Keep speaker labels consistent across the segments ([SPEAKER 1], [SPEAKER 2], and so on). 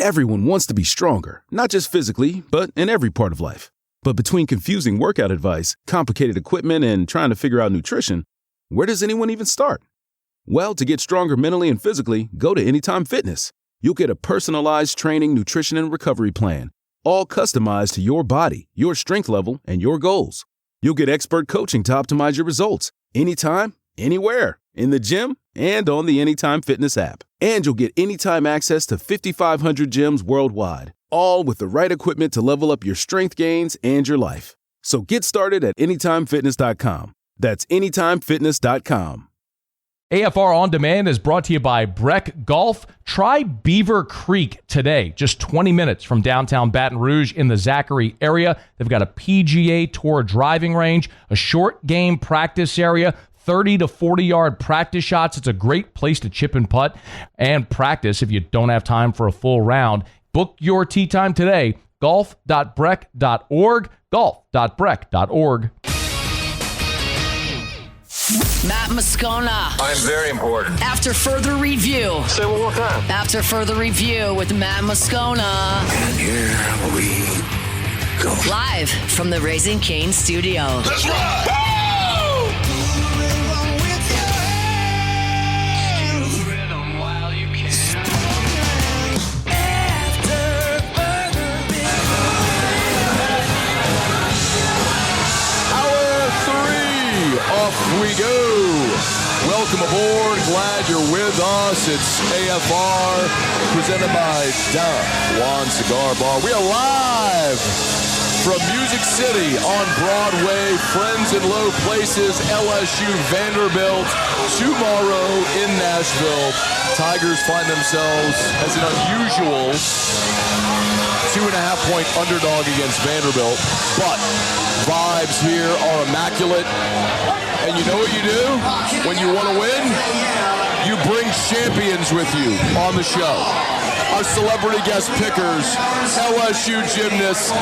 [SPEAKER 1] Everyone wants to be stronger, not just physically, but in every part of life. But between confusing workout advice, complicated equipment, and trying to figure out nutrition, where does anyone even start? Well, to get stronger mentally and physically, go to Anytime Fitness. You'll get a personalized training, nutrition, and recovery plan, all customized to your body, your strength level, and your goals. You'll get expert coaching to optimize your results, anytime, anywhere, in the gym and on the Anytime Fitness app. And you'll get anytime access to 5,500 gyms worldwide, all with the right equipment to level up your strength gains and your life. So get started at AnytimeFitness.com. That's AnytimeFitness.com.
[SPEAKER 2] AFR On Demand is brought to you by Breck Golf. Try Beaver Creek today, just 20 minutes from downtown Baton Rouge in the Zachary area. They've got a PGA Tour driving range, a short game practice area, 30 to 40-yard practice shots. It's a great place to chip and putt and practice if you don't have time for a full round. Book your tee time today, golf.breck.org, golf.breck.org.
[SPEAKER 3] Matt Moscona.
[SPEAKER 4] I'm very important.
[SPEAKER 3] After further review.
[SPEAKER 4] Say it one more time.
[SPEAKER 3] After further review with Matt Moscona.
[SPEAKER 4] And here we go.
[SPEAKER 3] Live from the Raising Cane studio.
[SPEAKER 4] Let's rock!
[SPEAKER 5] Off we go. Welcome aboard. Glad you're with us. It's AFR presented by Don Juan Cigar Bar. We are live from Music City on Broadway. Friends in low places. LSU-Vanderbilt tomorrow in Nashville. Tigers find themselves as an unusual 2.5-point underdog against Vanderbilt, but vibes here are immaculate. And you know what you do when you want to win? You bring champions with you on the show. Our celebrity guest pickers, LSU gymnast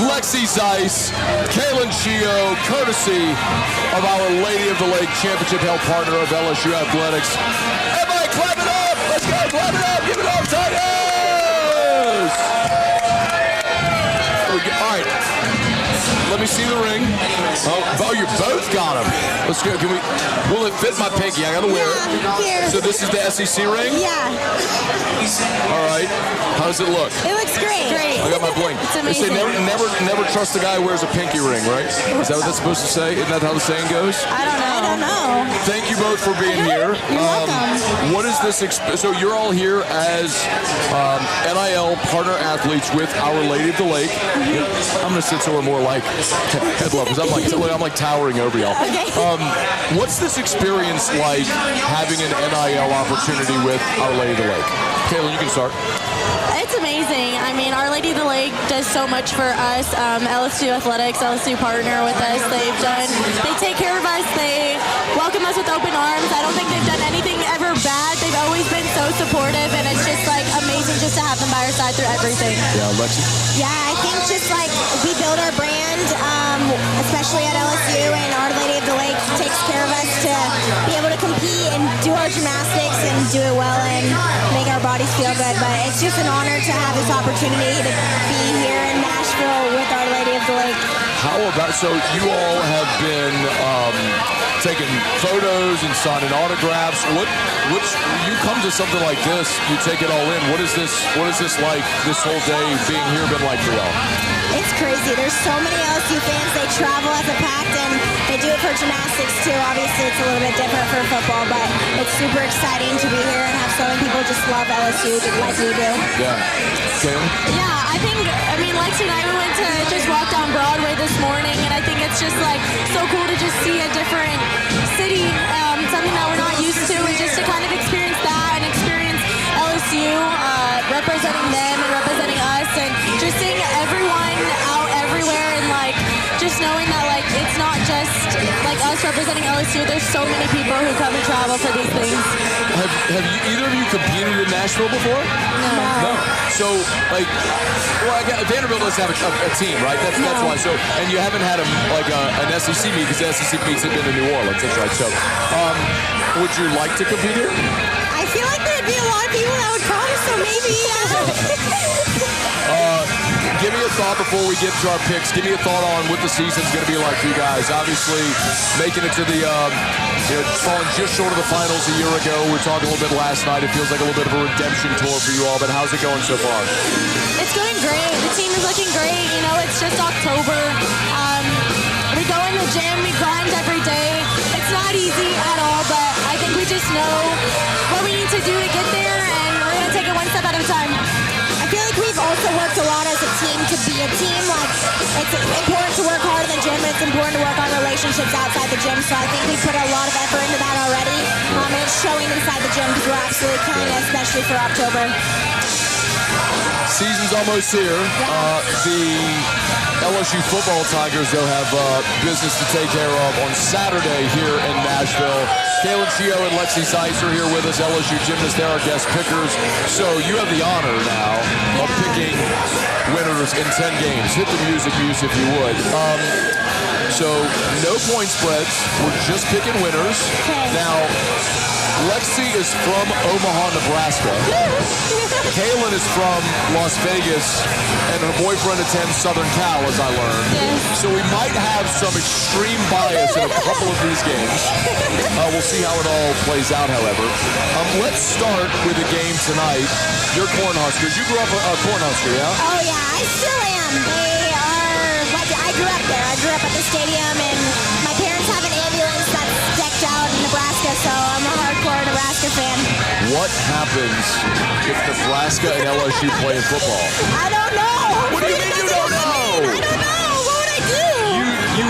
[SPEAKER 5] Lexi Zeiss, Kaylin Chio, courtesy of Our Lady of the Lake Championship Health Partner of LSU Athletics. Everybody clap it up! Let's go, clap it up! Give it up, Tigers! All right. Let me see the ring. Oh, you both got them. Let's go. Will it fit my pinky? I gotta wear it.
[SPEAKER 6] Here.
[SPEAKER 5] So this is the SEC ring?
[SPEAKER 6] Yeah.
[SPEAKER 5] All right. How does it look?
[SPEAKER 6] It looks great.
[SPEAKER 5] I got my bling.
[SPEAKER 6] It's
[SPEAKER 5] They say
[SPEAKER 6] amazing.
[SPEAKER 5] never trust a guy who wears a pinky ring, right? Is that what that's supposed to say? Isn't that how the saying goes?
[SPEAKER 6] I don't know.
[SPEAKER 5] Thank you both for being here.
[SPEAKER 6] You're welcome.
[SPEAKER 5] What is this? So you're all here as NIL partner athletes with Our Lady of the Lake. I'm going to sit somewhere more like head levels. I'm like towering over y'all.
[SPEAKER 6] Okay.
[SPEAKER 5] What's this experience like having an NIL opportunity with Our Lady of the Lake? Kaylin, you can start.
[SPEAKER 6] It's amazing. I mean, Our Lady of the Lake does so much for us. LSU Athletics, LSU partner with us. They take care of us. They welcome us with open arms. I don't think they've done anything ever bad. They've always been so supportive, and it's just like amazing just to have them by our side through everything.
[SPEAKER 5] Yeah, Lexi?
[SPEAKER 7] Yeah, I think just like we build our brand, especially at LSU, and Our Lady of the Lake takes care of us to be able to compete and do our gymnastics and do it well and make our bodies feel good. But it's just an honor to have this opportunity to be here in Nashville with Our Lady of the Lake.
[SPEAKER 5] How about, so you all have been taking photos and signing autographs. Which you come to something like this, you take it all in. What is this like, this whole day being here been like for y'all?
[SPEAKER 7] It's crazy. There's so many LSU fans. They travel as a pack, and they do it for gymnastics too. Obviously, it's a little bit different for football, but it's super exciting to be here and have so many people just love LSU like we do.
[SPEAKER 5] Yeah. Kaylin?
[SPEAKER 6] Yeah, I mean, Lexi and I went to just walk down Broadway this morning, and I think it's just like so cool to just see a different city, something that we're not used to, and just to kind of experience that and experience LSU representing them and representing us, and just seeing everyone out everywhere, and like just knowing that like it's not just like us representing LSU. There's so many people who come and travel for these things.
[SPEAKER 5] Have either of you competed in Nashville before? No. So, like, well, Vanderbilt doesn't have a team, right? That's why. So, and you haven't had an SEC meet because the SEC meets have been in New Orleans. That's right. So, would you like to compete here?
[SPEAKER 7] I feel like there'd be a lot of people that would come, so maybe.
[SPEAKER 5] thought before we get to our picks. Give me a thought on what the season's going to be like for you guys. Obviously, making it to the, falling just short of the finals a year ago. We were talking a little bit last night. It feels like a little bit of a redemption tour for you all, but how's it going so far?
[SPEAKER 6] It's going great. The team is looking great. You know, it's just October. We go in the gym, we grind every day. It's not easy at all, but I think we just know what we need to do to get there, and we're going to take it one step at a time.
[SPEAKER 7] I feel like we've also worked a lot as a team to be a team. Like, it's important to work hard in the gym, but it's important to work on relationships outside the gym. So I think we put a lot of effort into that already. And it's showing inside the gym because we're absolutely killing it, especially for October.
[SPEAKER 5] Season's almost here. The LSU football Tigers, though, have business to take care of on Saturday here in Nashville. Kaylin Chio and Lexi Seitz are here with us, LSU gymnasts. They're our guest pickers. So you have the honor now of picking winners in 10 games. Hit the music, Muse, if you would. So no point spreads. We're just picking winners.
[SPEAKER 7] Okay.
[SPEAKER 5] Now, Lexi is from Omaha, Nebraska. Kaylin is from Las Vegas, and her boyfriend attends Southern Cal, as I learned.
[SPEAKER 6] Yes.
[SPEAKER 5] So we might have some extreme bias in a couple of these games. We'll see how it all plays out, however. Let's start with the game tonight. You're Cornhuskers. You grew up a Cornhusker, yeah?
[SPEAKER 7] Oh, yeah, I still am. They are, I grew up there. I grew up at the stadium, and my parents have an ambulance that's decked out in Nebraska, so I'm a hardcore Nebraska fan.
[SPEAKER 5] What happens if Nebraska and LSU play in football?
[SPEAKER 7] I don't know.
[SPEAKER 5] What do you mean you don't know?
[SPEAKER 7] I don't know. What would I do?
[SPEAKER 5] You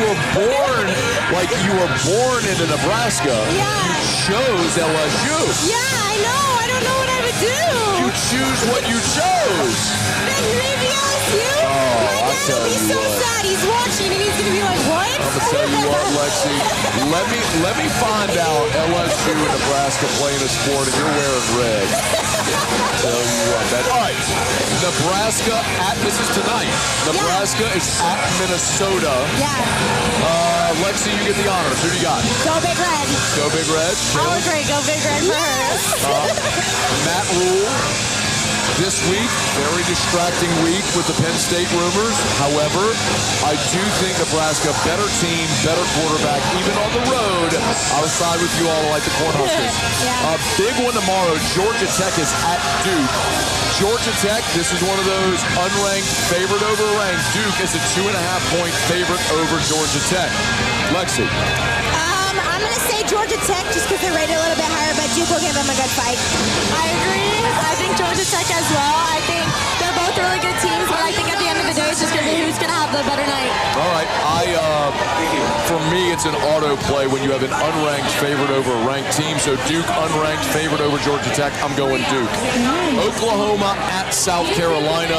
[SPEAKER 5] were born into Nebraska.
[SPEAKER 7] Yeah.
[SPEAKER 5] You chose LSU.
[SPEAKER 7] Yeah, I know. I don't know what I would do.
[SPEAKER 5] You choose what you chose.
[SPEAKER 7] Then maybe LSU?
[SPEAKER 5] I'll
[SPEAKER 7] My dad
[SPEAKER 5] tell
[SPEAKER 7] will be
[SPEAKER 5] you
[SPEAKER 7] so
[SPEAKER 5] what.
[SPEAKER 7] sad. He's watching and he's going to be like, what?
[SPEAKER 5] I'm gonna tell you what, Lexi. Let me find out LSU and Nebraska playing a sport, and you're wearing red. Tell you what, man. All right, Nebraska this is tonight. Nebraska is at Minnesota.
[SPEAKER 7] Yeah.
[SPEAKER 5] Lexi, you get the honors. Who do you got?
[SPEAKER 7] Go Big Red.
[SPEAKER 5] Go Big Red.
[SPEAKER 6] I'll agree. Go Big Red for her.
[SPEAKER 5] Matt Rule. This week, very distracting week with the Penn State rumors. However, I do think Nebraska, better team, better quarterback, even on the road. I'll side with you all like the Cornhuskers.
[SPEAKER 7] Yeah.
[SPEAKER 5] Big one tomorrow. Georgia Tech is at Duke. Georgia Tech, this is one of those unranked, favored over ranked. Duke is a 2.5-point favorite over Georgia Tech. Lexi.
[SPEAKER 7] I'm going to say Georgia Tech just because they're rated a little bit higher, but Duke will give them a good fight.
[SPEAKER 6] I agree. I think Georgia Tech as well. I think they're both really good teams, but I think at the end of the day, it's just going to be who's going to have the better night.
[SPEAKER 5] All right. For me, it's an auto play when you have an unranked favorite over a ranked team. So Duke unranked favorite over Georgia Tech. I'm going Duke. Oklahoma at South Carolina.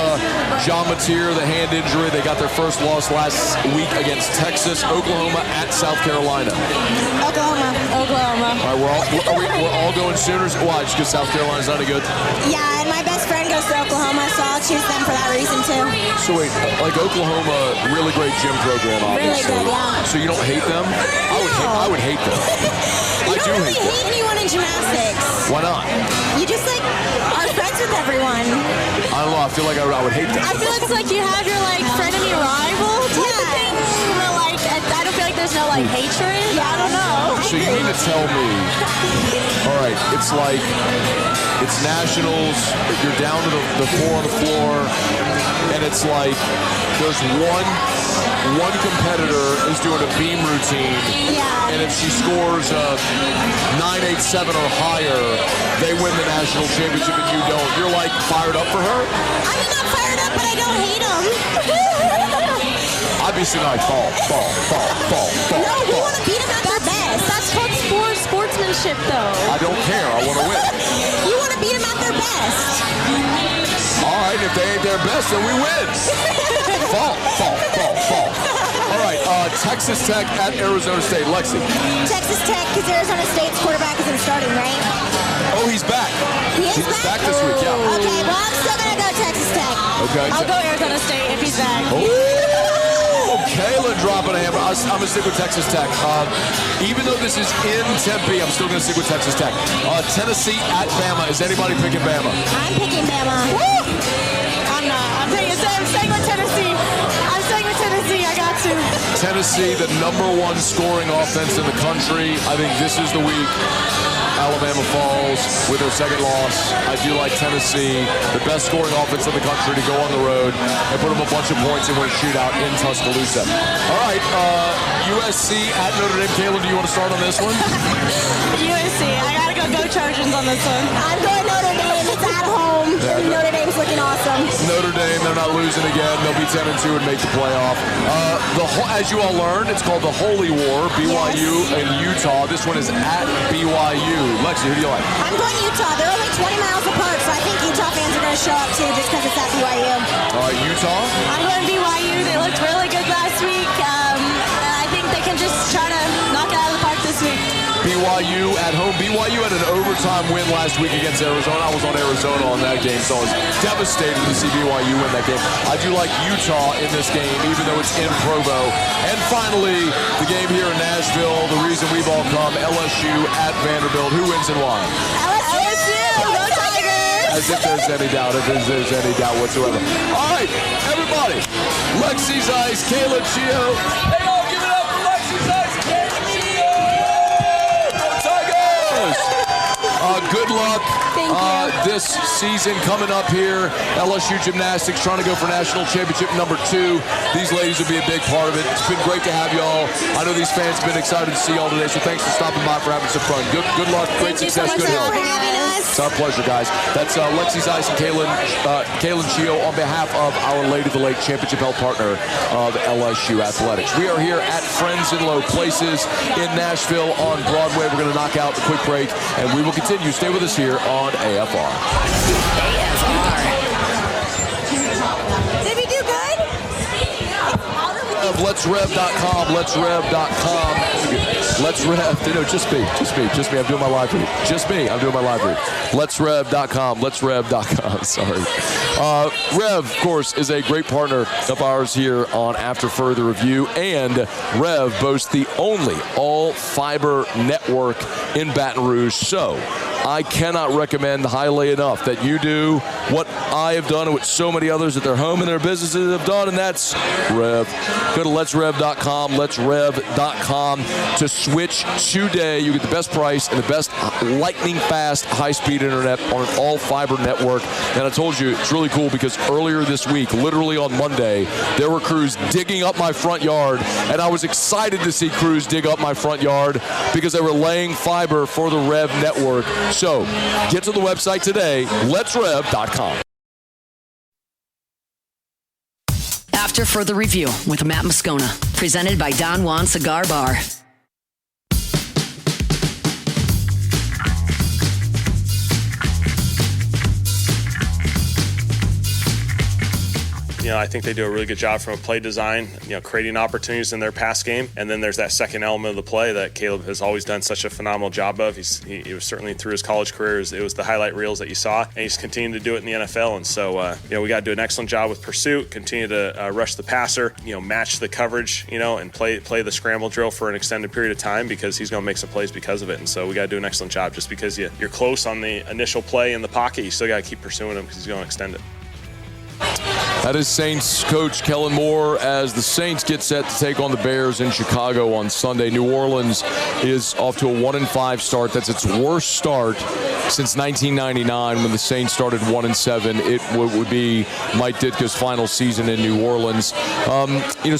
[SPEAKER 5] John Mateer, the hand injury. They got their first loss last week against Texas. Oklahoma at South Carolina.
[SPEAKER 7] Oklahoma.
[SPEAKER 5] All right, we're all going Sooners. Why? Just because South Carolina's not any good?
[SPEAKER 7] Yeah, and my best friend goes to Oklahoma, so I'll choose them for that reason too.
[SPEAKER 5] So wait, like Oklahoma, really great gym program,
[SPEAKER 7] Really
[SPEAKER 5] obviously.
[SPEAKER 7] good, yeah.
[SPEAKER 5] So you don't hate them? I would hate them.
[SPEAKER 7] You
[SPEAKER 5] I do
[SPEAKER 7] don't really
[SPEAKER 5] hate them.
[SPEAKER 7] hate anyone in gymnastics.
[SPEAKER 5] Why not?
[SPEAKER 7] You just are friends with everyone.
[SPEAKER 5] I don't know. I feel like I would hate them.
[SPEAKER 6] I feel it's like you have your frenemy rival type of thing. Where I don't feel like there's no hatred. Yeah, I don't know.
[SPEAKER 5] So you mean to tell me, all right, it's like, it's nationals, you're down to the four on the floor, and it's like there's one competitor is doing a beam routine, and if she scores a 987 or higher, they win the national championship and you don't. You're like fired up for her?
[SPEAKER 7] I'm not fired up, but I don't hate them.
[SPEAKER 5] I'd be sitting like, fall.
[SPEAKER 7] No, we want to beat them at their best.
[SPEAKER 6] That's called sportsmanship, though.
[SPEAKER 5] I don't care. I want to win.
[SPEAKER 7] You want to beat them at their best.
[SPEAKER 5] All right, if they ain't their best, then we win. Fall. All right, Texas Tech at Arizona State. Lexi.
[SPEAKER 7] Texas Tech, because Arizona State's quarterback isn't starting, right?
[SPEAKER 5] Oh, he's back.
[SPEAKER 7] He's
[SPEAKER 5] back this week, yeah.
[SPEAKER 7] Okay, well, I'm still going to go Texas Tech.
[SPEAKER 5] Okay.
[SPEAKER 6] I'll go Arizona State if he's back.
[SPEAKER 5] Kayla dropping a hammer. I'm going to stick with Texas Tech. Even though this is in Tempe, I'm still going to stick with Texas Tech. Tennessee at Bama. Is anybody picking Bama?
[SPEAKER 7] I'm picking Bama.
[SPEAKER 6] I'm not. I'm staying with Tennessee.
[SPEAKER 5] Tennessee, the #1 scoring offense in the country. I think this is the week Alabama falls with their second loss. I do like Tennessee, the best scoring offense in the country, to go on the road and put them a bunch of points and win a shootout in Tuscaloosa. All right, USC at Notre Dame. Caleb, do you want to start on this one?
[SPEAKER 6] USC. I gotta go Trojans on this one.
[SPEAKER 7] I'm going Notre Dame. It's at home. Notre Dame's looking awesome.
[SPEAKER 5] Notre Dame, they're not losing again. They'll be 10-2 and make the playoff. As you all learned, it's called the Holy War, BYU and Utah. This one is at BYU. Lexi, who do you like?
[SPEAKER 7] I'm going Utah. They're only 20 miles apart, so I think Utah fans are going to show up too just because it's at BYU.
[SPEAKER 5] All right, Utah?
[SPEAKER 6] I'm going BYU. They looked really good last week. And I think they can just try to knock it out of the park this week.
[SPEAKER 5] BYU at home. BYU had an overtime win last week against Arizona. I was on Arizona on that game, so I was devastated to see BYU win that game. I do like Utah in this game, even though it's in Provo. And finally, the game here in Nashville, the reason we've all come, LSU at Vanderbilt. Who wins and why?
[SPEAKER 7] LSU! Go Tigers!
[SPEAKER 5] As if there's any doubt, whatsoever. All right, everybody. Lexi Zeiss, Caleb Chio. Hey, all, give it up for Lexi Zeiss, Caleb Chio! Go Tigers! Good luck.
[SPEAKER 7] Thank you.
[SPEAKER 5] This season coming up here. LSU Gymnastics trying to go for national championship #2. These ladies will be a big part of it. It's been great to have y'all. I know these fans have been excited to see y'all today, so thanks for stopping by, for having some fun. Good luck, great success, good health. It's our pleasure, guys. That's Lexi Zeiss and Kaylin Chio on behalf of Our Lady of the Lake Championship Health Partner of LSU Athletics. We are here at Friends in Low Places in Nashville on Broadway. We're going to knock out a quick break, and we will continue. Stay with us here on AFR.
[SPEAKER 7] Did we do good?
[SPEAKER 5] Let'sRev.com. Let's Rev. No, just me. I'm doing my live read. I'm doing my live read. Let'sRev.com. Sorry. Rev, of course, is a great partner of ours here on After Further Review, and Rev boasts the only all-fiber network in Baton Rouge. So I cannot recommend highly enough that you do what I have done and what so many others at their home and their businesses have done, and that's Rev. Go to Let'sRev.com, Let'sRev.com to switch today. You get the best price and the best lightning-fast, high-speed internet on an all-fiber network. And I told you, it's really cool because earlier this week, literally on Monday, there were crews digging up my front yard, and I was excited to see crews dig up my front yard because they were laying fiber for the Rev network. So get to the website today, Let'sRev.com.
[SPEAKER 3] After Further Review with Matt Moscona, presented by Don Juan Cigar Bar.
[SPEAKER 8] I think they do a really good job from a play design, creating opportunities in their pass game. And then there's that second element of the play that Caleb has always done such a phenomenal job of. He was certainly through his college career, it was the highlight reels that you saw, and he's continuing to do it in the NFL. And so, we got to do an excellent job with pursuit, continue to rush the passer, match the coverage, and play the scramble drill for an extended period of time because he's going to make some plays because of it. And so we got to do an excellent job. Just because you're close on the initial play in the pocket, you still got to keep pursuing him because he's going to extend it.
[SPEAKER 5] That is Saints coach Kellen Moore as the Saints get set to take on the Bears in Chicago on Sunday. New Orleans is off to a 1-5 start. That's its worst start since 1999 when the Saints started 1-7. It would be Mike Ditka's final season in New Orleans.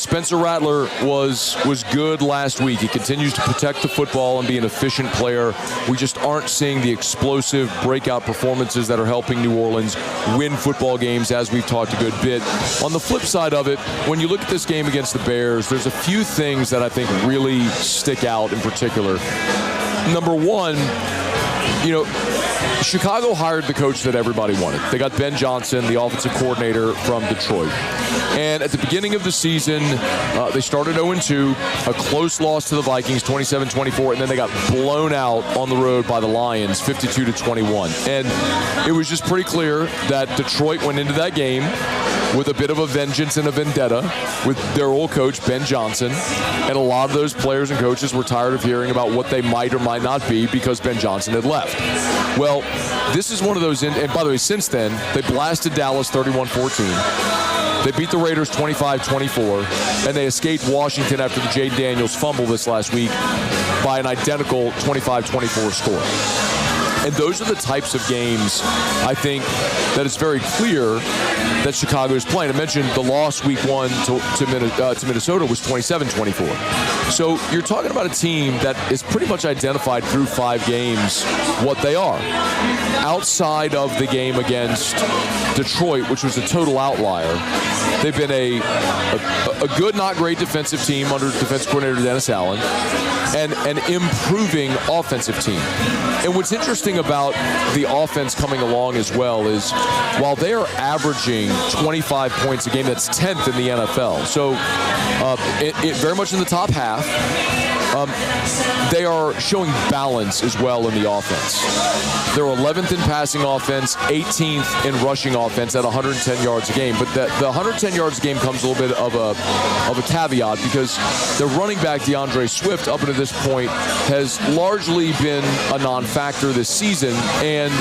[SPEAKER 5] Spencer Rattler was good last week. He continues to protect the football and be an efficient player. We just aren't seeing the explosive breakout performances that are helping New Orleans win football games, as we've talked a good bit. On the flip side of it, when you look at this game against the Bears, there's a few things that I think really stick out in particular. Number one, Chicago hired the coach that everybody wanted. They got Ben Johnson, the offensive coordinator from Detroit. And at the beginning of the season, they started 0-2, a close loss to the Vikings, 27-24, and then they got blown out on the road by the Lions, 52-21. And it was just pretty clear that Detroit went into that game with a bit of a vengeance and a vendetta with their old coach, Ben Johnson. And a lot of those players and coaches were tired of hearing about what they might or might not be because Ben Johnson had left. Well, this is one of those, and by the way, since then, they blasted Dallas 31-14. They beat the Raiders 25-24, and they escaped Washington after the Jay Daniels fumble this last week by an identical 25-24 score. And those are the types of games, I think, that it's very clear that Chicago is playing. I mentioned the loss week 1 to Minnesota was 27-24. So you're talking about a team that is pretty much identified through 5 games what they are. Outside of the game against Detroit, which was a total outlier, they've been a good, not great defensive team under defensive coordinator Dennis Allen, and an improving offensive team. And what's interesting about the offense coming along as well is while they are averaging 25 points a game, that's 10th in the NFL. So it very much in the top half. They are showing balance as well in the offense. They're 11th in passing offense, 18th in rushing offense at 110 yards a game. But the 110 yards a game comes a little bit of a caveat because their running back, DeAndre Swift, up until this point, has largely been a non-factor this season. And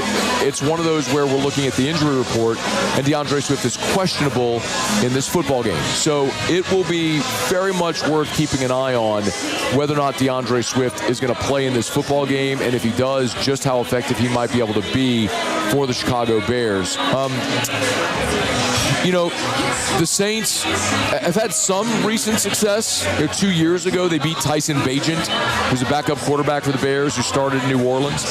[SPEAKER 5] it's one of those where we're looking at the injury report, and DeAndre Swift is questionable in this football game. So it will be very much worth keeping an eye on whether or not DeAndre Swift is going to play in this football game, and if he does, just how effective he might be able to be for the Chicago Bears. The Saints have had some recent success. 2 years ago, they beat Tyson Bagent, who's a backup quarterback for the Bears, who started in New Orleans.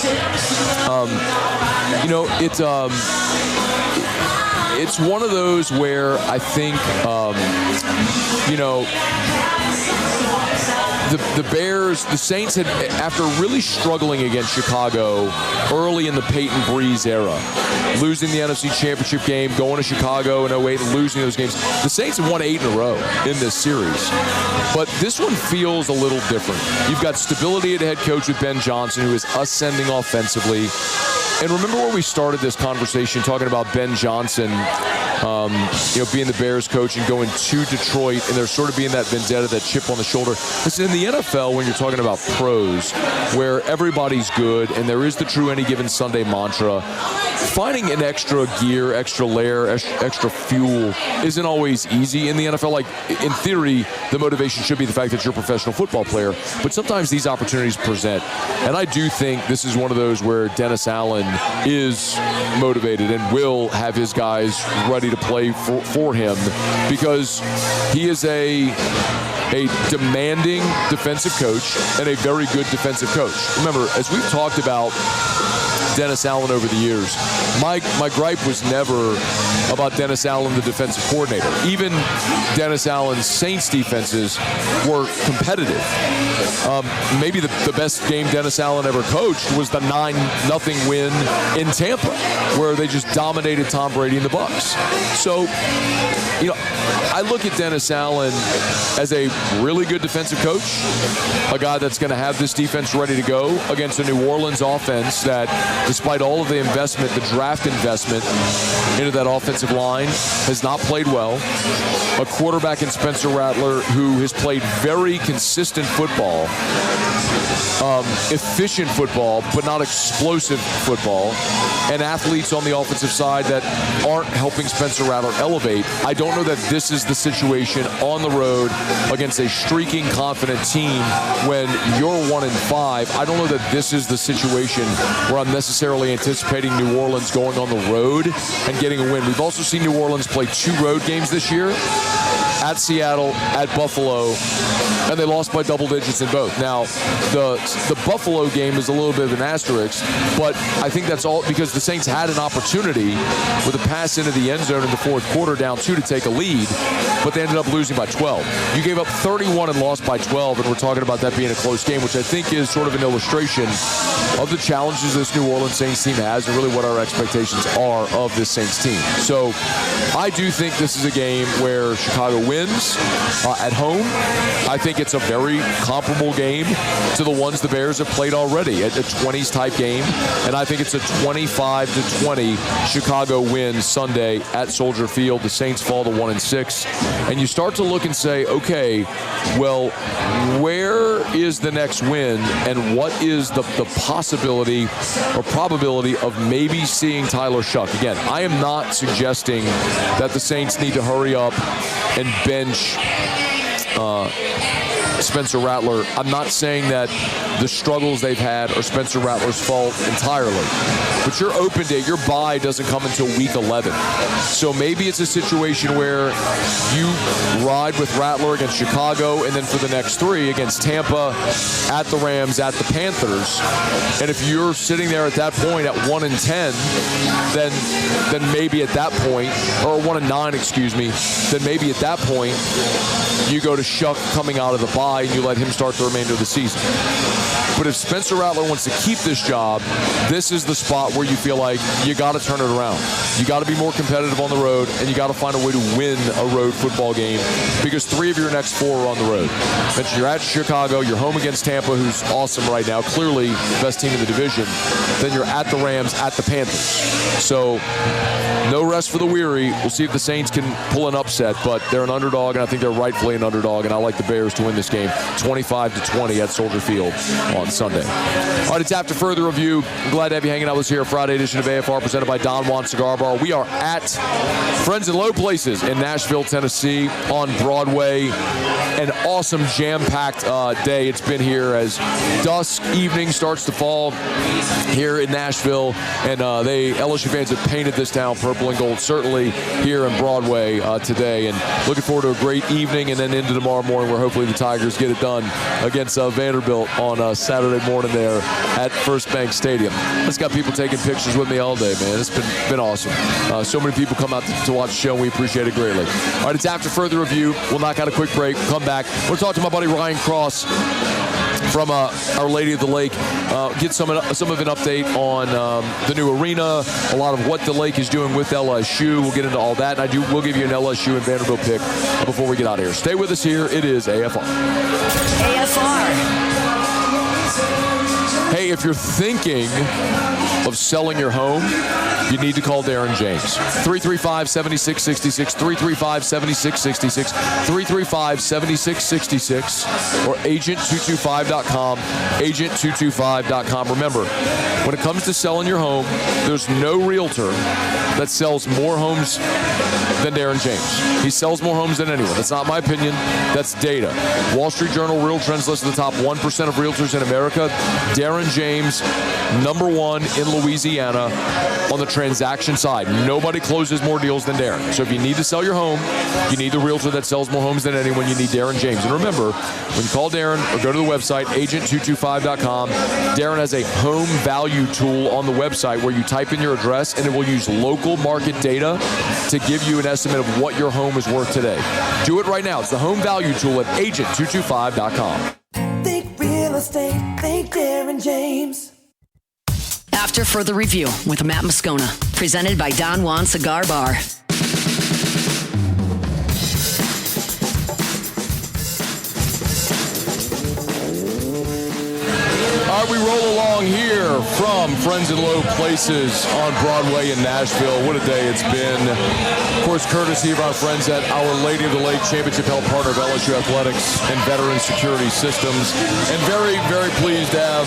[SPEAKER 5] It's one of those where I think, the Bears, the Saints had, after really struggling against Chicago early in the Peyton Breeze era, losing the NFC Championship game, going to Chicago in 08 and losing those games, the Saints have won 8 in a row in this series. But this one feels a little different. You've got stability at head coach with Ben Johnson, who is ascending offensively. And remember where we started this conversation talking about Ben Johnson, being the Bears coach and going to Detroit, and there sort of being that vendetta, that chip on the shoulder. Listen, in the NFL, when you're talking about pros, where everybody's good and there is the true any given Sunday mantra, finding an extra gear, extra layer, extra fuel isn't always easy in the NFL. Like, in theory, the motivation should be the fact that you're a professional football player, but sometimes these opportunities present. And I do think this is one of those where Dennis Allen is motivated and will have his guys ready to play for him, because he is a demanding defensive coach and a very good defensive coach. Remember, as we've talked about Dennis Allen over the years, my gripe was never about Dennis Allen, the defensive coordinator. Even Dennis Allen's Saints defenses were competitive. Maybe the best game Dennis Allen ever coached was the 9-0 win in Tampa, where they just dominated Tom Brady and the Bucs. So, I look at Dennis Allen as a really good defensive coach, a guy that's going to have this defense ready to go against a New Orleans offense that, despite all of the investment, the draft investment into that offensive line, has not played well. A quarterback in Spencer Rattler who has played very consistent football, efficient football, but not explosive football, and athletes on the offensive side that aren't helping Spencer Rattler elevate. I don't know that this is the situation on the road against a streaking, confident team when you're 1-5. I don't know that this is the situation where I'm necessarily anticipating New Orleans going on the road and getting a win. We've also seen New Orleans play 2 road games this year, at Seattle, at Buffalo, and they lost by double digits in both. Now, the Buffalo game is a little bit of an asterisk, but I think that's all because the Saints had an opportunity with a pass into the end zone in the fourth quarter, down 2 to take a lead, but they ended up losing by 12. You gave up 31 and lost by 12, and we're talking about that being a close game, which I think is sort of an illustration of the challenges this New Orleans Saints team has and really what our expectations are of this Saints team. So I do think this is a game where Chicago wins wins at home. I think it's a very comparable game to the ones the Bears have played already, a 20s type game. And I think it's a 25-20 Chicago win Sunday at Soldier Field. The Saints fall to 1-6. And you start to look and say, okay, well, where is the next win, and what is the possibility or probability of maybe seeing Tyler Shuck? Again, I am not suggesting that the Saints need to hurry up and bench Spencer Rattler. I'm not saying that the struggles they've had are Spencer Rattler's fault entirely. But your open day, your bye doesn't come until week 11. So maybe it's a situation where you ride with Rattler against Chicago, and then for the next 3 against Tampa, at the Rams, at the Panthers. And if you're sitting there at that point at 1-10, then maybe at that point, or 1-9, excuse me, then maybe at that point you go to Shuck coming out of the bye and you let him start the remainder of the season. But if Spencer Rattler wants to keep this job, this is the spot where you feel like you got to turn it around. You got to be more competitive on the road, and you got to find a way to win a road football game, because 3 of your next 4 are on the road. Mention you're at Chicago, you're home against Tampa, who's awesome right now, clearly the best team in the division. Then you're at the Rams, at the Panthers. So no rest for the weary. We'll see if the Saints can pull an upset, but they're an underdog, and I think they're rightfully an underdog, and I like the Bears to win this game 25-20 at Soldier Field on Sunday. All right, it's After Further Review. I'm glad to have you hanging out with us here. Friday edition of AFR presented by Don Juan Cigar Bar. We are at Friends in Low Places in Nashville, Tennessee on Broadway. An awesome jam-packed day it's been here as dusk evening starts to fall here in Nashville, and LSU fans have painted this town purple and gold, certainly here in Broadway today, and looking forward to a great evening and then into tomorrow morning where hopefully the Tigers get it done against Vanderbilt on Saturday morning there at First Bank Stadium. It's got people taking pictures with me all day, man. It's been awesome. So many people come out to watch the show, and we appreciate it greatly. All right, it's After Further Review. We'll knock out a quick break. We'll come back. We'll talk to my buddy Ryan Cross from Our Lady of the Lake. Get some of an update on the new arena, a lot of what the Lake is doing with LSU. We'll get into all that, and we'll give you an LSU and Vanderbilt pick before we get out of here. Stay with us here. It is AFR.
[SPEAKER 3] AFR.
[SPEAKER 5] Hey, if you're thinking of selling your home, you need to call Darren James. 335-7666, 335-7666, 335-7666, or agent225.com, agent225.com. Remember, when it comes to selling your home, there's no realtor that sells more homes than Darren James. He sells more homes than anyone. That's not my opinion. That's data. Wall Street Journal Real Trends lists the top 1% of realtors in America. Darren James, number 1 in Louisiana on the transaction side. Nobody closes more deals than Darren. So if you need to sell your home, you need the realtor that sells more homes than anyone. You need Darren James. And remember, when you call Darren or go to the website, agent225.com, Darren has a home value tool on the website where you type in your address and it will use local market data to give you an estimate of what your home is worth today. Do it right now. It's the home value tool at agent225.com.
[SPEAKER 9] Think real estate, think Darren James.
[SPEAKER 3] After Further Review with Matt Moscona, presented by Don Juan Cigar Bar.
[SPEAKER 5] All right, we roll along here from Friends in Low Places on Broadway in Nashville. What a day it's been. Of course, courtesy of our friends at Our Lady of the Lake, Championship Health Partner of LSU Athletics and Veteran Security Systems. And very, very pleased to have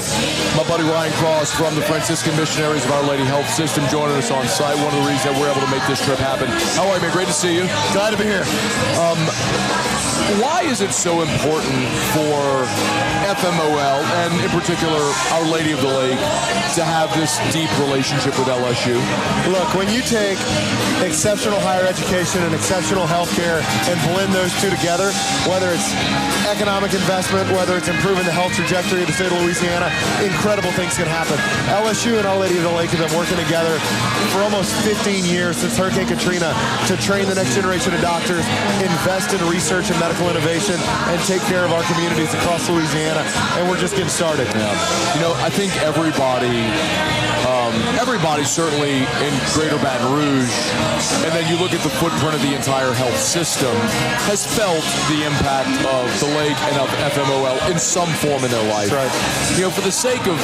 [SPEAKER 5] my buddy Ryan Cross from the Franciscan Missionaries of Our Lady Health System joining us on site. One of the reasons that we're able to make this trip happen. How are you, man? Great to see you.
[SPEAKER 10] Glad to be here.
[SPEAKER 5] Why is it so important for FMOL, and in particular Our Lady of the Lake, to have this deep relationship with LSU?
[SPEAKER 10] Look, when you take exceptional higher education and exceptional healthcare and blend those two together, whether it's economic investment, whether it's improving the health trajectory of the state of Louisiana, incredible things can happen. LSU and Our Lady of the Lake have been working together for almost 15 years since Hurricane Katrina to train the next generation of doctors, invest in research and medical innovation, and take care of our communities across Louisiana. And we're just getting started.
[SPEAKER 5] Yeah. You know, I think everybody certainly in Greater Baton Rouge, and then you look at at the footprint of the entire health system, has felt the impact of the lake and of FMOL in some form in their life.
[SPEAKER 10] That's right.
[SPEAKER 5] You know, for the sake of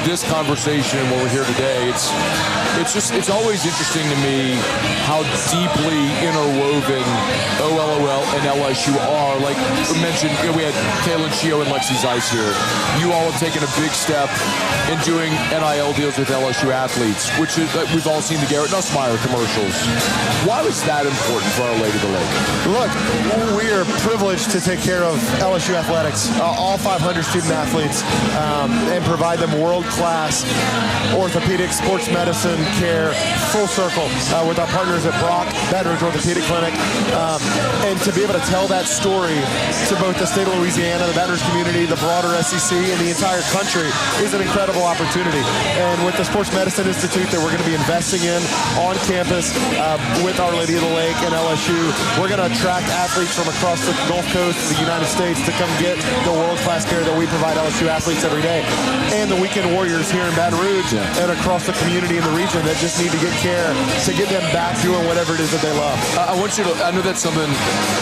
[SPEAKER 5] this conversation when we're here today, it's always interesting to me how deeply interwoven OLOL and LSU are. Like we mentioned, we had Kaylin Shio and Lexi Zeiss here. You all have taken a big step in doing NIL deals with LSU athletes, which is we've all seen the Garrett Nussmeier commercials. Why was that important for Our Lady of the Lake?
[SPEAKER 10] Look, we are privileged to take care of LSU athletics, all 500 student athletes, and provide them world-class orthopedic sports medicine care, full circle, with our partners at Brock, Baton Rouge Orthopedic Clinic. And to be able to tell that story to both the state of Louisiana, the Baton Rouge community, the broader SEC, and the entire country is an incredible opportunity. And with the Sports Medicine Institute that we're going to be investing in on campus with Our Lady of the Lake and LSU, we're going to attract athletes from across the Gulf Coast of the United States to come get the world-class care that we provide LSU athletes every day. And the weekend warriors here in Baton Rouge and across the community in the region that just need to get care to get them back doing whatever it is that they love.
[SPEAKER 5] I want you to, I know that's something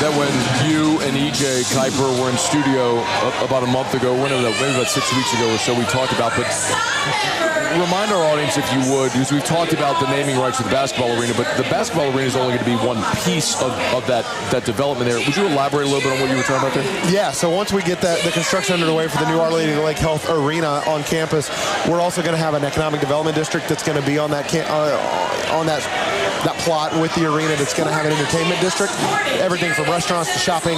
[SPEAKER 5] that when you and EJ Kuiper were in studio about a month ago, maybe about 6 weeks ago or so, we talked about, but remind our audience, if you would, because we've talked about the naming rights of the basketball arena, but the basketball arena is only going to be one piece of that development there. Would you elaborate a little bit on what you were talking about there?
[SPEAKER 10] Yeah, so once we get the construction underway for the new Our Lady of the Lake Health Arena on campus, we're also going to have an economic development district that's going to be on that plot with the arena that's going to have an entertainment district, everything from restaurants to shopping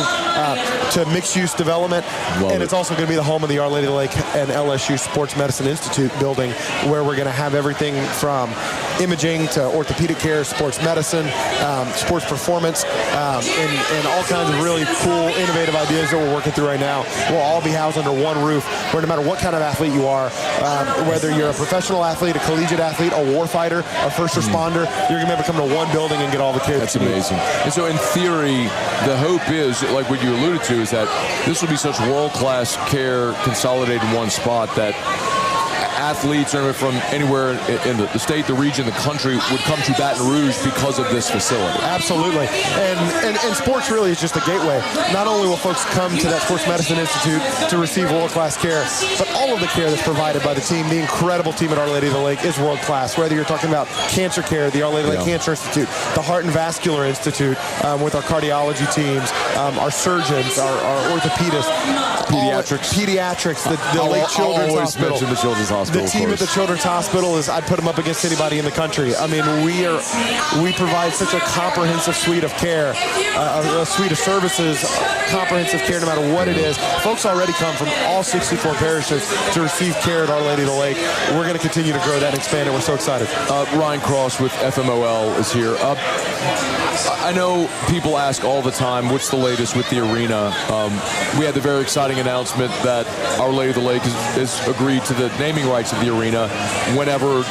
[SPEAKER 10] to mixed-use development. And it's also going to be the home of the Our Lady of the Lake and LSU Sports Medicine Institute building, where we're going to have everything from imaging to orthopedic care, sports medicine, sports performance, and all kinds of really cool, innovative ideas that we're working through right now. We'll all be housed under one roof, where no matter what kind of athlete you are, whether you're a professional athlete, a collegiate athlete, a warfighter, a first responder, you're going to be able to come to one building and get all the care.
[SPEAKER 5] That's amazing. And so in theory, the hope is, like what you alluded to, is that this will be such world-class care consolidated in one spot that athletes from anywhere in the state, the region, the country would come to Baton Rouge because of this facility.
[SPEAKER 10] Absolutely. And sports really is just a gateway. Not only will folks come to that Sports Medicine Institute to receive world-class care, but all of the care that's provided by the team, the incredible team at Our Lady of the Lake, is world-class. Whether you're talking about cancer care, the Our Lady of the Lake Cancer Institute, the Heart and Vascular Institute, with our cardiology teams, our surgeons, our orthopedists, pediatrics, the Lake Children's Hospital.
[SPEAKER 5] Mention the Children's Hospital.
[SPEAKER 10] The team at the Children's Hospital I'd put them up against anybody in the country. I mean, we provide such a comprehensive suite of care, a suite of services, comprehensive care no matter what it is. Folks already come from all 64 parishes to receive care at Our Lady of the Lake. We're going to continue to grow that and expand it. We're so excited.
[SPEAKER 5] Ryan Cross with FMOL is here. I know people ask all the time, what's the latest with the arena? We had the very exciting announcement that Our Lady of the Lake has agreed to the naming rights of the arena whenever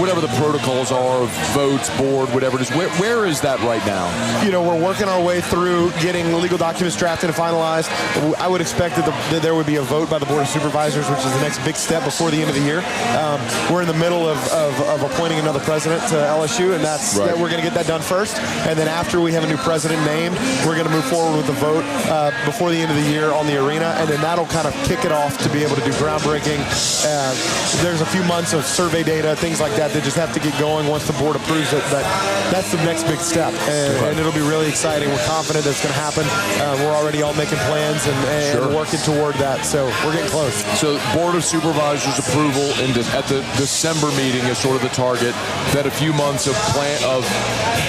[SPEAKER 5] whatever the protocols are of votes, board, whatever it is. Where is that right now?
[SPEAKER 10] You know, we're working our way through getting legal documents drafted and finalized. I would expect that there would be a vote by the Board of Supervisors, which is the next big step before the end of the year. We're in the middle of appointing another president to LSU, and we're going to get that done first. And then after we have a new president named, we're going to move forward with the vote before the end of the year on the arena, and then that'll kind of kick it off to be able to do groundbreaking. There's a few months of survey data, things like that just have to get going once the board approves it, but that's the next big step, and it'll be really exciting. We're confident that's going to happen. We're already all making plans and working toward that, so we're getting close.
[SPEAKER 5] So Board of Supervisors approval at the December meeting is sort of the target, that a few months of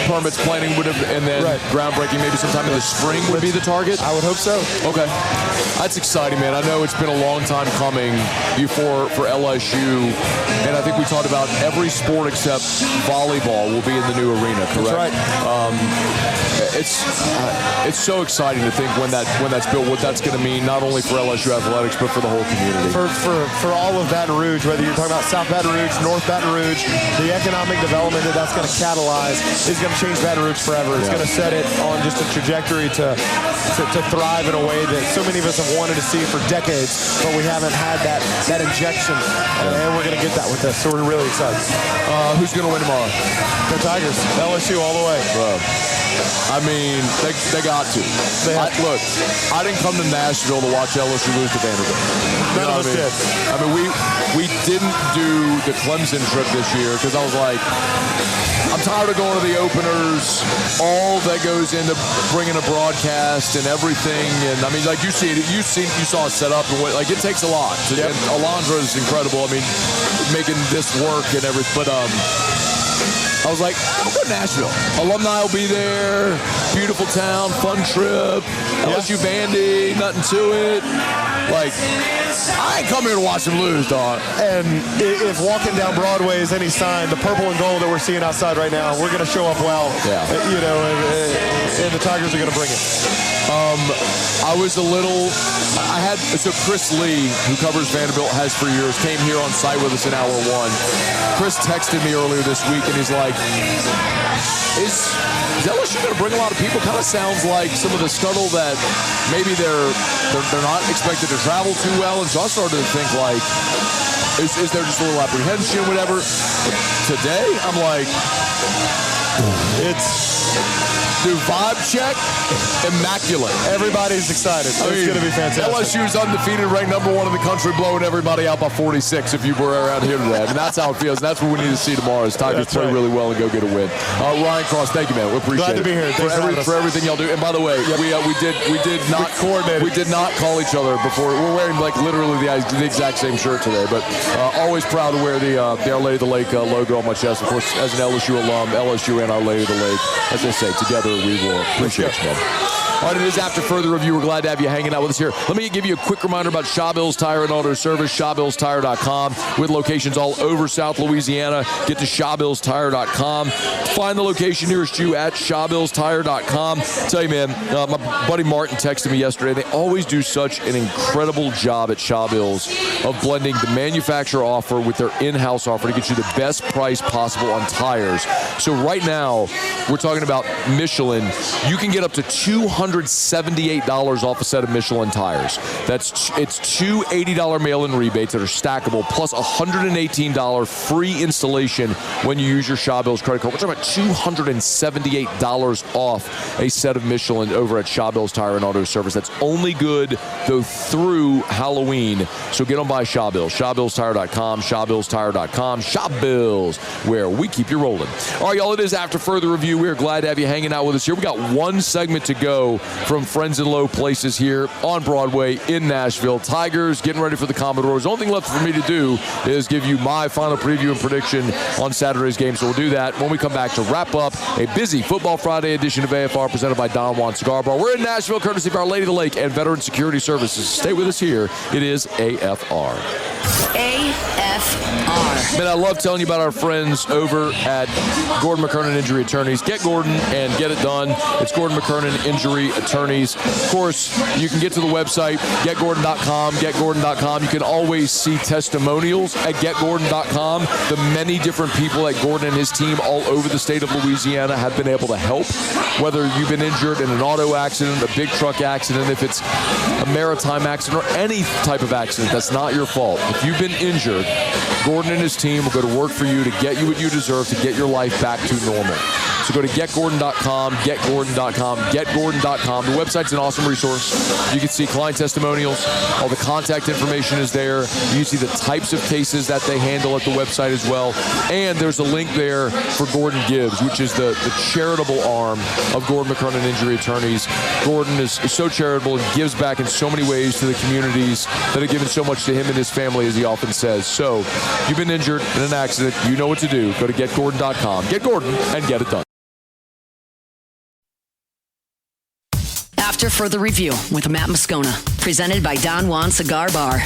[SPEAKER 5] permits planning would have, and then groundbreaking maybe sometime in the spring would be the target?
[SPEAKER 10] I would hope so.
[SPEAKER 5] Okay. That's exciting, man. I know it's been a long time coming for LSU, and I think we talked about every sport except volleyball will be in the new arena, correct?
[SPEAKER 10] That's right.
[SPEAKER 5] it's so exciting to think when that's built, what that's going to mean not only for LSU athletics but for the whole community.
[SPEAKER 10] For all of Baton Rouge, whether you're talking about South Baton Rouge, North Baton Rouge, the economic development that's going to catalyze is going to change Baton Rouge forever. It's going to set it on just a trajectory to thrive in a way that so many of us have wanted to see for decades, but we haven't had that injection, and we're going to get that with this. So we're really excited.
[SPEAKER 5] Who's going to win tomorrow?
[SPEAKER 10] The Tigers, LSU all the way.
[SPEAKER 5] Bro. I mean, they got to. Look, I didn't come to Nashville to watch LSU lose to Vanderbilt.
[SPEAKER 10] None of us did.
[SPEAKER 5] I mean, we didn't do the Clemson trip this year because I was like, I'm tired of going to the openers, all that goes into bringing a broadcast and everything. And I mean, like you saw it set up and like it takes a lot.
[SPEAKER 10] Yep.
[SPEAKER 5] And Alondra is incredible. I mean, making this work and everything. But I was like, I'll go to Nashville. Alumni will be there. Beautiful town, fun trip. LSU-Vandy, nothing to it. Like, I ain't come here to watch them lose, dog.
[SPEAKER 10] And if walking down Broadway is any sign, the purple and gold that we're seeing outside right now, we're going to show up well.
[SPEAKER 5] Yeah.
[SPEAKER 10] And the Tigers are going to bring it.
[SPEAKER 5] So Chris Lee, who covers Vanderbilt, has for years, came here on site with us in hour one. Chris texted me earlier this week, and he's like, is LSU going to bring a lot of people? Kind of sounds like some of the scuttle that maybe they're not expected to travel too well. And so I started to think, like, is there just a little apprehension, whatever? Today, I'm like, Dude, vibe check, immaculate.
[SPEAKER 10] Everybody's excited. It's going to be fantastic.
[SPEAKER 5] LSU's undefeated, ranked number 1 in the country, blowing everybody out by 46 if you were around here today. I mean, that's how it feels. And that's what we need to see tomorrow is Tigers play really well and go get a win. Ryan Cross, thank you, man. We appreciate it.
[SPEAKER 10] Glad to be here. Thanks
[SPEAKER 5] for everything y'all do. And by the way, we did not call each other before. We're wearing like literally the exact same shirt today, but always proud to wear the Our Lady of the Lake logo on my chest. Of course, as an LSU alum, LSU and Our Lady of the Lake, as they say, together we will. Appreciate you, man. All right, it is After Further Review. We're glad to have you hanging out with us here. Let me give you a quick reminder about Shawbills Tire and Auto Service, ShawBillsTire.com, with locations all over South Louisiana. Get to ShawBillsTire.com. Find the location nearest you at ShawBillsTire.com. Tell you, man, my buddy Martin texted me yesterday. They always do such an incredible job at Shawbills of blending the manufacturer offer with their in-house offer to get you the best price possible on tires. So right now, we're talking about Michelin. You can get up to $278 off a set of Michelin tires. It's two $80 mail-in rebates that are stackable, plus $118 free installation when you use your Shawbills credit card. We're talking about $278 off a set of Michelin over at Shawbills Tire and Auto Service. That's only good, though, through Halloween. So get on by Shawbills. ShawBillsTire.com, ShawBillsTire.com, Shawbills, where we keep you rolling. All right, y'all, it is After Further Review. We're glad to have you hanging out with us here. We got one segment to go from Friends in Low Places here on Broadway in Nashville. Tigers getting ready for the Commodores. The only thing left for me to do is give you my final preview and prediction on Saturday's game. So we'll do that when we come back to wrap up a busy Football Friday edition of AFR presented by Don Juan Cigar Bar. We're in Nashville, courtesy of Our Lady of the Lake and Veteran Security Services. Stay with us here. It is AFR.
[SPEAKER 3] AFR.
[SPEAKER 5] Man, I love telling you about our friends over at Gordon McKernan Injury Attorneys. Get Gordon and get it done. It's Gordon McKernan Injury Attorneys. Of course, you can get to the website, getgordon.com, getgordon.com. You can always see testimonials at getgordon.com. The many different people at Gordon and his team all over the state of Louisiana have been able to help. Whether you've been injured in an auto accident, a big truck accident, if it's a maritime accident, or any type of accident that's not your fault. If you've been injured, Gordon and his team will go to work for you to get you what you deserve to get your life back to normal. So go to getgordon.com, getgordon.com, getgordon.com. The website's an awesome resource. You can see client testimonials. All the contact information is there. You can see the types of cases that they handle at the website as well. And there's a link there for Gordon Gives, which is the charitable arm of Gordon McKernan Injury Attorneys. Gordon is so charitable and gives back in so many ways to the communities that have given so much to him and his family, as he often says. So you've been injured in an accident. You know what to do. Go to getgordon.com. Get Gordon and get it done.
[SPEAKER 3] After Further Review with Matt Moscona, presented by Don Juan Cigar Bar.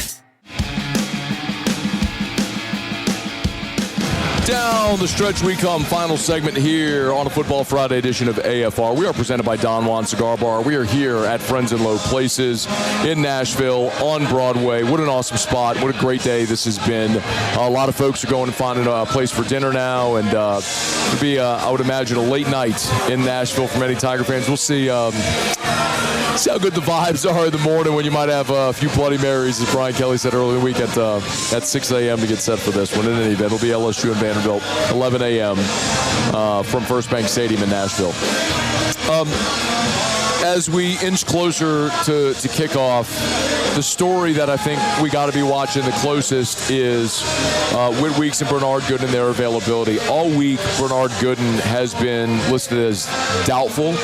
[SPEAKER 5] Down the stretch we come. Final segment here on a Football Friday edition of AFR. We are presented by Don Juan Cigar Bar. We are here at Friends in Low Places in Nashville on Broadway. What an awesome spot. What a great day this has been. A lot of folks are going and finding a place for dinner now, and it'll be, I would imagine, a late night in Nashville for many Tiger fans. We'll see how good the vibes are in the morning when you might have a few Bloody Marys, as Brian Kelly said earlier in the week, at 6 a.m. to get set for this one. In any event, it'll be LSU and Vanderbilt, 11 a.m. From First Bank Stadium in Nashville. As we inch closer to kickoff, the story that I think we got to be watching the closest is Whit Weeks and Bernard Gooden and their availability. All week, Bernard Gooden has been listed as doubtful.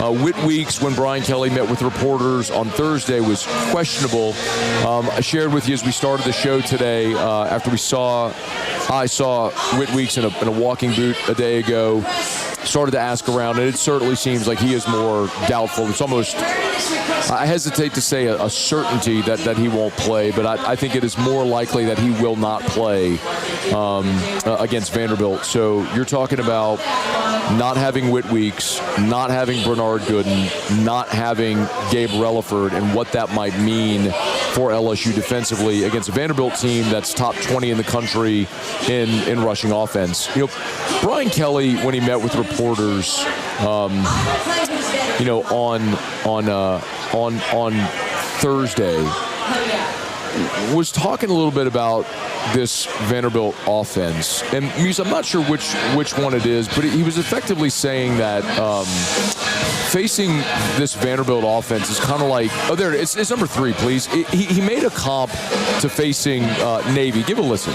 [SPEAKER 5] Whit Weeks, when Brian Kelly met with reporters on Thursday, was questionable. I shared with you as we started the show today, after I saw Whit Weeks in a walking boot a day ago, started to ask around, and it certainly seems like he is more doubtful. It's almost, I hesitate to say a certainty that he won't play, but I think it is more likely that he will not play against Vanderbilt. So you're talking about not having Whit Weeks, not having Bernard Gooden, not having Gabe Relaford, and what that might mean for LSU defensively against a Vanderbilt team that's top 20 in the country in rushing offense. You know, Brian Kelly, when he met with reporters, on Thursday, was talking a little bit about this Vanderbilt offense. And Muse, I'm not sure which one it is, but he was effectively saying that facing this Vanderbilt offense is kind of like, oh, there it is. It's number 3, please. He made a comp to facing Navy. Give a listen.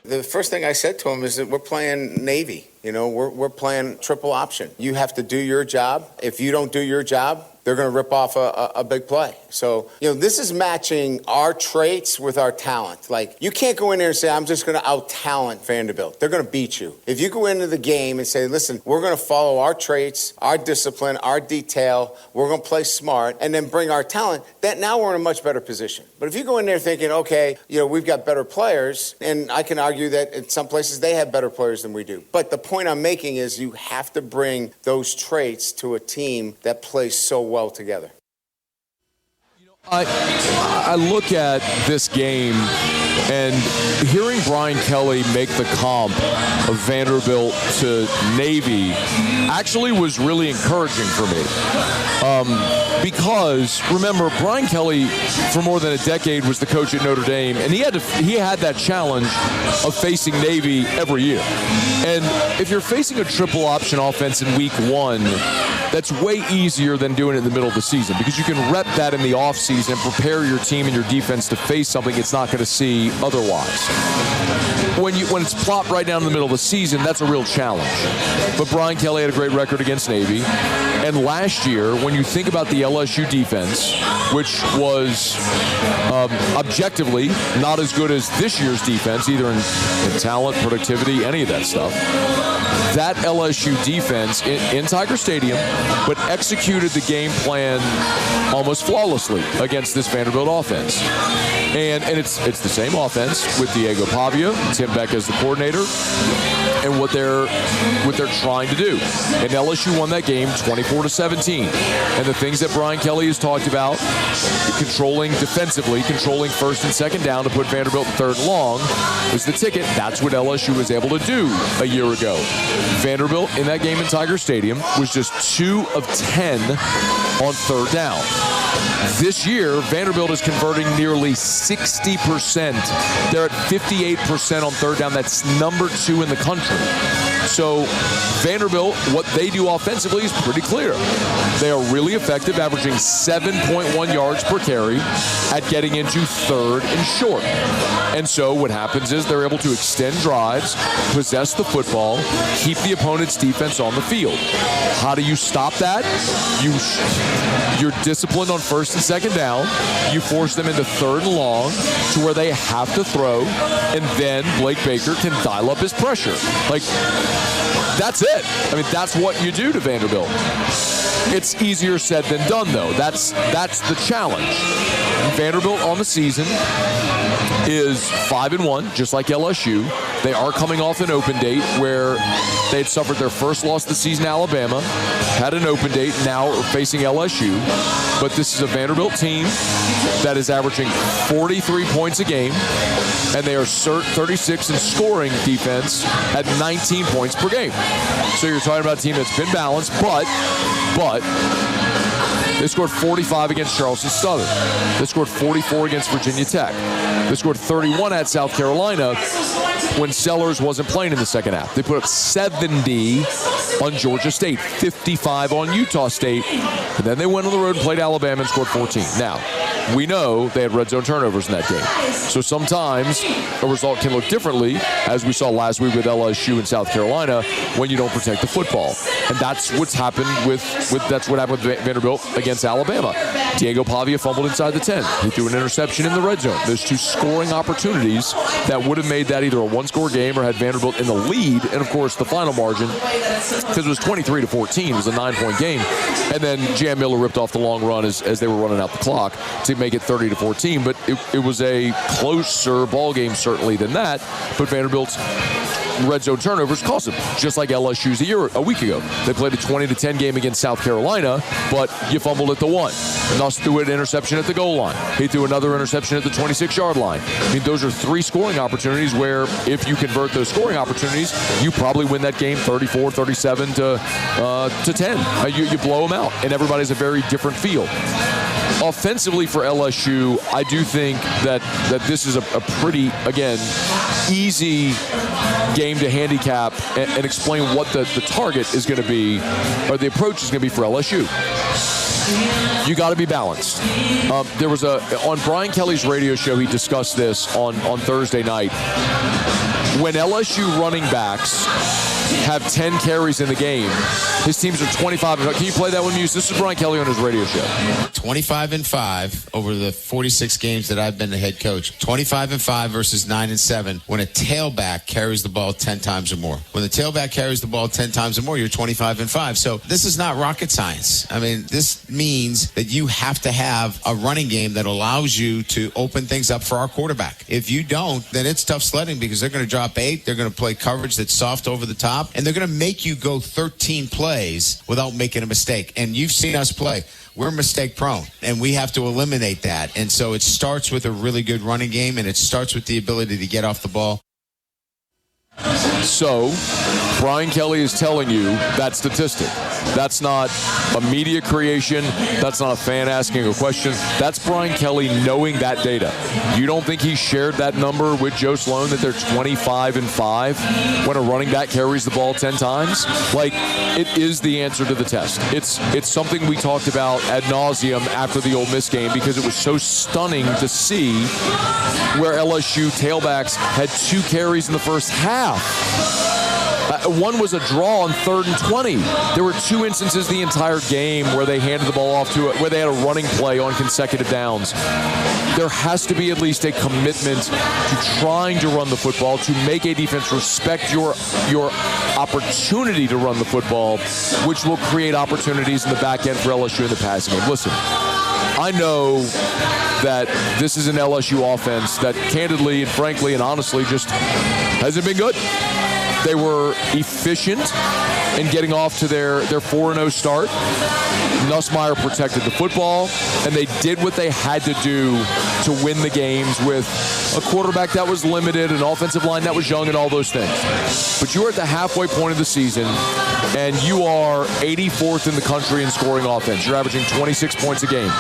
[SPEAKER 11] The first thing I said to him is that we're playing Navy. You know, we're playing triple option. You have to do your job. If you don't do your job, they're going to rip off a big play. So, this is matching our traits with our talent. Like, you can't go in there and say, I'm just going to out-talent Vanderbilt. They're going to beat you. If you go into the game and say, listen, we're going to follow our traits, our discipline, our detail, we're going to play smart, and then bring our talent, that now we're in a much better position. But if you go in there thinking, okay, we've got better players, and I can argue that in some places they have better players than we do. But the point I'm making is you have to bring those traits to a team that plays so well together.
[SPEAKER 5] I look at this game, and hearing Brian Kelly make the comp of Vanderbilt to Navy actually was really encouraging for me. Because, remember, Brian Kelly, for more than a decade, was the coach at Notre Dame, and he had that challenge of facing Navy every year. And if you're facing a triple option offense in week 1, that's way easier than doing it in the middle of the season, because you can rep that in the offseason and prepare your team and your defense to face something it's not going to see otherwise. When it's plopped right down in the middle of the season, that's a real challenge. But Brian Kelly had a great record against Navy. And last year, when you think about the LSU defense, which was objectively not as good as this year's defense, either in talent, productivity, any of that stuff, that LSU defense in Tiger Stadium, but executed the game plan almost flawlessly against this Vanderbilt offense. And it's the same offense with Diego Pavia, Tim Beck as the coordinator, and what they're trying to do. And LSU won that game 24-17. And the things that Brian Kelly has talked about, controlling first and second down to put Vanderbilt in third and long, was the ticket. That's what LSU was able to do a year ago. Vanderbilt in that game in Tiger Stadium was just 2 of 10 on third down. This year, Vanderbilt is converting nearly 60%. They're at 58% on third down. That's number 2 in the country. So Vanderbilt, what they do offensively is pretty clear. They are really effective, averaging 7.1 yards per carry at getting into third and short. And so what happens is they're able to extend drives, possess the football, keep the opponent's defense on the field. How do you stop that? You're disciplined on first and second down. You force them into third and long to where they have to throw, and then Blake Baker can dial up his pressure. Like, that's it. I mean, that's what you do to Vanderbilt. It's easier said than done, though. That's the challenge. Vanderbilt on the season is 5-1, just like LSU. They are coming off an open date where they had suffered their first loss of the season to Alabama, had an open date, now are facing LSU. But this is a Vanderbilt team that is averaging 43 points a game, and they are 36 in scoring defense at 19 points per game. So you're talking about a team that's been balanced, but they scored 45 against Charleston Southern. They scored 44 against Virginia Tech. They scored 31 at South Carolina when Sellers wasn't playing in the second half. They put up 70 on Georgia State, 55 on Utah State, and then they went on the road and played Alabama and scored 14. Now, we know they had red zone turnovers in that game. So sometimes a result can look differently, as we saw last week with LSU and South Carolina, when you don't protect the football. And that's what's happened that's what happened with Vanderbilt against Alabama. Diego Pavia fumbled inside the 10. He threw an interception in the red zone. Those two scoring opportunities that would have made that either a one-score game or had Vanderbilt in the lead. And, of course, the final margin, because it was 23-14, it was a 9-point game. And then Jam Miller ripped off the long run as they were running out the clock to make it 30-14. But it was a closer ball game, certainly, than that. But Vanderbilt's red zone turnovers cost them, just like LSU's a week ago. They played a 20-10 game against South Carolina, but you fumbled at the 1. Nuss threw an interception at the goal line. He threw another interception at the 26-yard line. I mean, those are 3 scoring opportunities where if you convert those scoring opportunities, you probably win that game 34-37 to 10. You blow them out, and everybody's a very different feel. Offensively for LSU, I do think that this is a pretty, again, easy game to handicap and explain what the target is going to be, or the approach is going to be for LSU. You got to be balanced. There was on Brian Kelly's radio show, he discussed this on Thursday night. When LSU running backs have 10 carries in the game, his teams are 25. Can you play that one, Muse? This is Brian Kelly on his radio show.
[SPEAKER 11] 25-5 over the 46 games that I've been the head coach. 25-5 versus 9-7 when a tailback carries the ball 10 times or more. When the tailback carries the ball 10 times or more, you're 25-5. So this is not rocket science. I mean, this means that you have to have a running game that allows you to open things up for our quarterback. If you don't, then it's tough sledding because they're going to drop 8. They're going to play coverage that's soft over the top, and they're going to make you go 13 plays without making a mistake. And you've seen us play. We're mistake prone, and we have to eliminate that. And so it starts with a really good running game, and it starts with the ability to get off the ball.
[SPEAKER 5] So, Brian Kelly is telling you that statistic. That's not a media creation. That's not a fan asking a question. That's Brian Kelly knowing that data. You don't think he shared that number with Joe Sloan, that they're 25-5 when a running back carries the ball 10 times? Like, it is the answer to the test. It's something we talked about ad nauseum after the Ole Miss game because it was so stunning to see where LSU tailbacks had 2 carries in the first half. One was a draw on 3rd and 20. There were 2 instances the entire game where they handed the ball off where they had a running play on consecutive downs. There has to be at least a commitment to trying to run the football, to make a defense respect your opportunity to run the football, which will create opportunities in the back end for LSU in the passing game. Listen, I know that this is an LSU offense that candidly and frankly and honestly just hasn't been good. They were efficient in getting off to their 4-0 start. Nussmeier protected the football, and they did what they had to do to win the games with a quarterback that was limited, an offensive line that was young, and all those things. But you are at the halfway point of the season, and you are 84th in the country in scoring offense. You're averaging 26 points a game.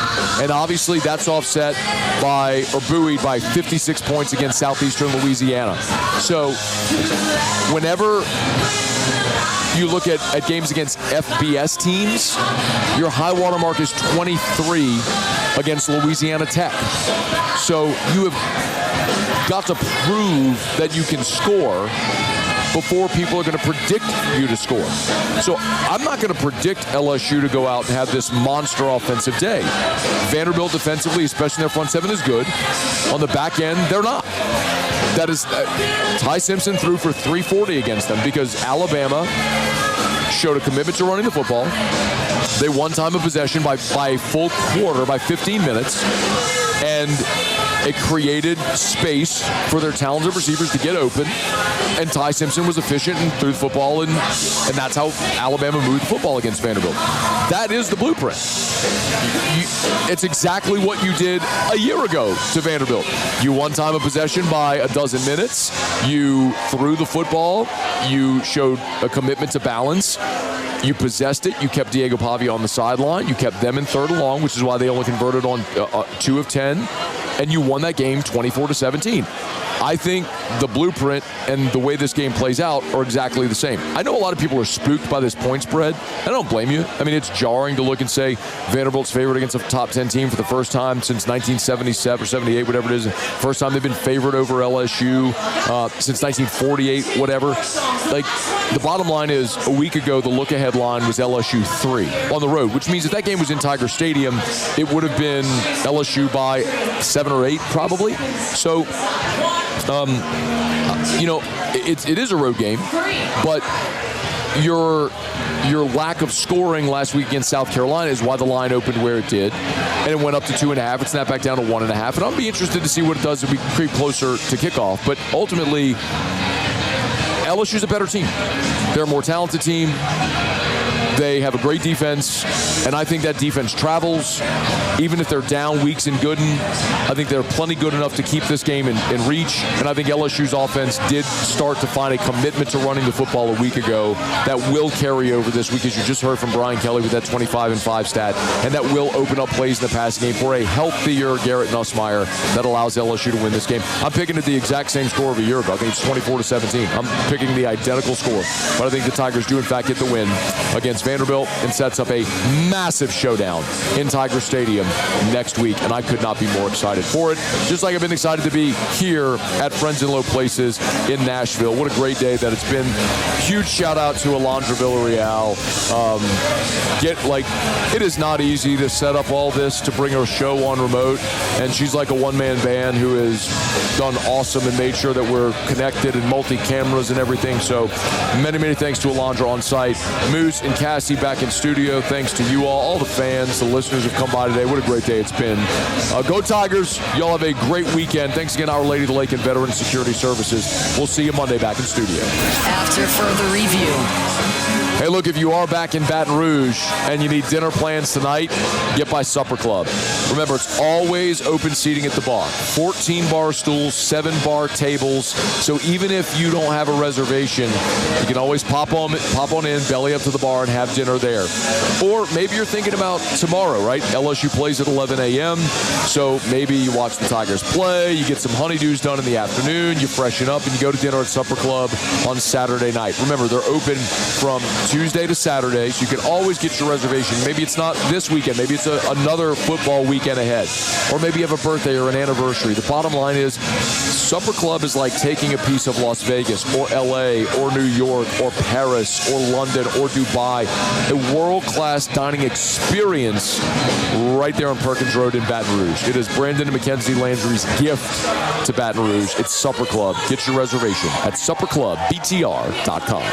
[SPEAKER 5] And obviously that's offset by, or buoyed by, 56 points against Southeastern Louisiana. So whenever you look at games against FBS teams, your high water mark is 23 against Louisiana Tech. So you have got to prove that you can score before people are going to predict you to score. So I'm not going to predict LSU to go out and have this monster offensive day. Vanderbilt defensively, especially in their front seven, is good. On the back end, they're not. That is, Ty Simpson threw for 340 against them because Alabama showed a commitment to running the football. They won time of possession by a full quarter, by 15 minutes, and it created space for their talented receivers to get open, and Ty Simpson was efficient and threw the football, and that's how Alabama moved the football against Vanderbilt. That is the blueprint. It's exactly what you did a year ago to Vanderbilt. You won time of possession by a dozen minutes. You threw the football. You showed a commitment to balance. You possessed it. You kept Diego Pavia on the sideline. You kept them in third and long, which is why they only converted on 2 of 10. And you won that game 24-17. I think the blueprint and the way this game plays out are exactly the same. I know a lot of people are spooked by this point spread. I don't blame you. I mean, it's jarring to look and say Vanderbilt's favored against a top 10 team for the first time since 1977 or 78, whatever it is. First time they've been favored over LSU since 1948, whatever. Like, the bottom line is, a week ago, the look-ahead line was LSU 3 on the road, which means if that game was in Tiger Stadium, it would have been LSU by 7 or 8, probably. So, it is a road game, but your lack of scoring last week against South Carolina is why the line opened where it did, and it went up to 2.5. It snapped back down to 1.5, and I'll be interested to see what it does if we creep closer to kickoff. But ultimately, LSU's a better team. They're a more talented team. They have a great defense, and I think that defense travels. Even if they're down Weeks and Gooden, I think they're plenty good enough to keep this game in reach. And I think LSU's offense did start to find a commitment to running the football a week ago that will carry over this week, as you just heard from Brian Kelly with that 25-5 stat, and that will open up plays in the passing game for a healthier Garrett Nussmeier that allows LSU to win this game. I'm picking it the exact same score of a year ago. I think it's 24-17. I'm picking the identical score, but I think the Tigers do in fact get the win against Vanderbilt and sets up a massive showdown in Tiger Stadium next week, and I could not be more excited for it. Just like I've been excited to be here at Friends in Low Places in Nashville. What a great day that it's been. Huge shout out to Alondra Villarreal. It is not easy to set up all this to bring her show on remote, and she's like a one-man band who has done awesome and made sure that we're connected and multi-cameras and everything. So many, many thanks to Alondra on site. Moose and Cassie back in studio. Thanks to you all the fans, the listeners who've come by today. What a great day it's been. Go Tigers. Y'all have a great weekend. Thanks again, Our Lady of the Lake and Veteran Security Services. We'll see you Monday back in studio.
[SPEAKER 3] After further review.
[SPEAKER 5] Hey, look, if you are back in Baton Rouge and you need dinner plans tonight, get by Supper Club. Remember, it's always open seating at the bar. 14 bar stools, 7 bar tables. So even if you don't have a reservation, you can always pop on in, belly up to the bar, and have dinner there. Or maybe you're thinking about tomorrow, right? LSU plays at 11 a.m., so maybe you watch the Tigers play, you get some honeydews done in the afternoon, you freshen up, and you go to dinner at Supper Club on Saturday night. Remember, they're open from Tuesday to Saturday, so you can always get your reservation. Maybe it's not this weekend. Maybe it's another football weekend ahead. Or maybe you have a birthday or an anniversary. The bottom line is, Supper Club is like taking a piece of Las Vegas or L.A. or New York or Paris or London or Dubai. A world-class dining experience right there on Perkins Road in Baton Rouge. It is Brandon and Mackenzie Landry's gift to Baton Rouge. It's Supper Club. Get your reservation at supperclubbtr.com.